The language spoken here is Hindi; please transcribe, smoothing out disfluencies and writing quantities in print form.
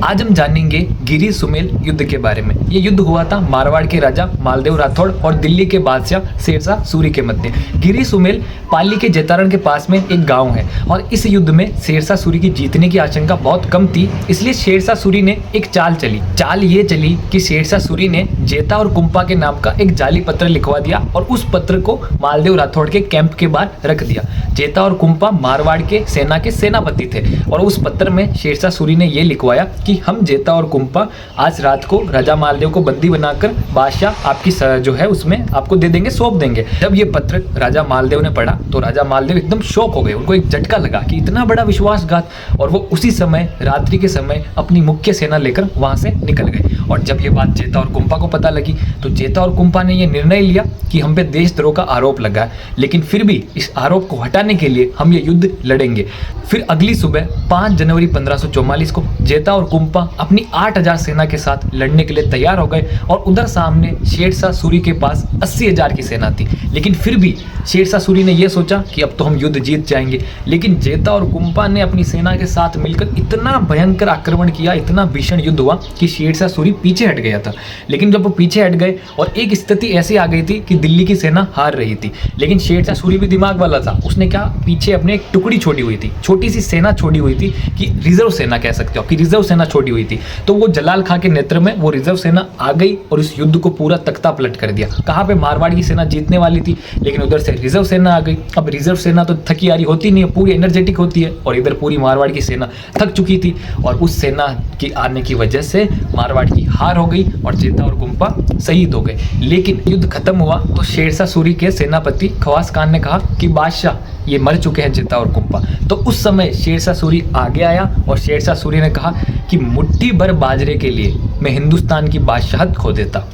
आज हम जानेंगे गिरी सुमेल युद्ध के बारे में। ये युद्ध हुआ था मारवाड़ के राजा मालदेव राठौड़ और दिल्ली के बादशाह शेरशाह सूरी के मध्य। गिरी सुमेल पाली के जैतारण के पास में एक गांव है और इस युद्ध में शेरशाह सूरी की जीतने की आशंका बहुत कम थी, इसलिए शेरशाह सूरी ने एक चाल चली। चाल ये चली कि शेरशाह सूरी ने जेता और कुंपा के नाम का एक जाली पत्र लिखवा दिया और उस पत्र को मालदेव राठौड़ के कैंप के बाहर रख दिया। जेता और कुंपा मारवाड़ के सेनापति थे और उस पत्र में शेरशाह सूरी ने यह लिखवाया कि हम जेता और कुंपा आज रात को राजा मालदेव को बंदी बनाकर बादशाह आपकी जो है उसमें आपको दे देंगे, सौंप देंगे। जब ये पत्र राजा मालदेव ने पढ़ा तो राजा मालदेव एकदम शॉक हो गए। उनको एक झटका लगा कि इतना बड़ा विश्वासघात, और वो उसी समय रात्रि के समय अपनी मुख्य सेना लेकर वहां से निकल गए। और जब ये बात जेता और कुंपा को पता लगी तो जेता और कुंपा ने यह निर्णय लिया कि हम पे देशद्रोह का आरोप लगा है, लेकिन फिर भी इस आरोप को हटाने के लिए हम ये युद्ध लड़ेंगे। फिर अगली सुबह 5 जनवरी 1544 को जेता और कुंपा अपनी 8000 सेना के साथ लड़ने के लिए तैयार हो गए और उधर सामने शेरशाह सूरी के पास 80,000 की सेना थी। लेकिन फिर भी शेरशाह सूरी ने यह सोचा कि अब तो हम युद्ध जीत जाएंगे, लेकिन जेता और कुंपा ने अपनी सेना के साथ मिलकर इतना भयंकर आक्रमण किया, इतना भीषण युद्ध हुआ कि शेरशाह सूरी पीछे हट गया था। लेकिन जब वो पीछे हट गए और एक स्थिति ऐसी आ गई थी कि दिल्ली की सेना हार रही थी, लेकिन शेरशाह सूरी भी दिमाग वाला था। उसने क्या, पीछे अपने एक टुकड़ी छोड़ी हुई थी, छोटी सी सेना छोड़ी हुई थी कि रिजर्व सेना कह सकते हो, कि रिजर्व सेना छोड़ी हुई थी। तो वो जलाल खां के नेतृत्व में वो रिजर्व सेना आ गई और इस युद्ध को पूरा तख्ता पलट कर दिया। कहाँ पे मारवाड़ की सेना जीतने वाली थी, लेकिन उधर से रिजर्व सेना आ गई। अब रिजर्व सेना तो थकी हारी होती नहीं है, पूरी एनर्जेटिक होती है, और इधर पूरी मारवाड़ की सेना थक चुकी थी और उस सेना की आने की वजह से मारवाड़ की हार हो गई और जेता और कुंपा शहीद हो गए। लेकिन युद्ध खत्म हुआ तो शेरशाह सूरी के सेनापति खवास खान ने कहा कि बादशाह ये मर चुके हैं जेता और कुंपा। तो उस समय शेरशाह सूरी आगे आया और शेरशाह सूरी ने कहा कि मुट्ठी भर बाजरे के लिए मैं हिंदुस्तान की बादशाहत खो देता।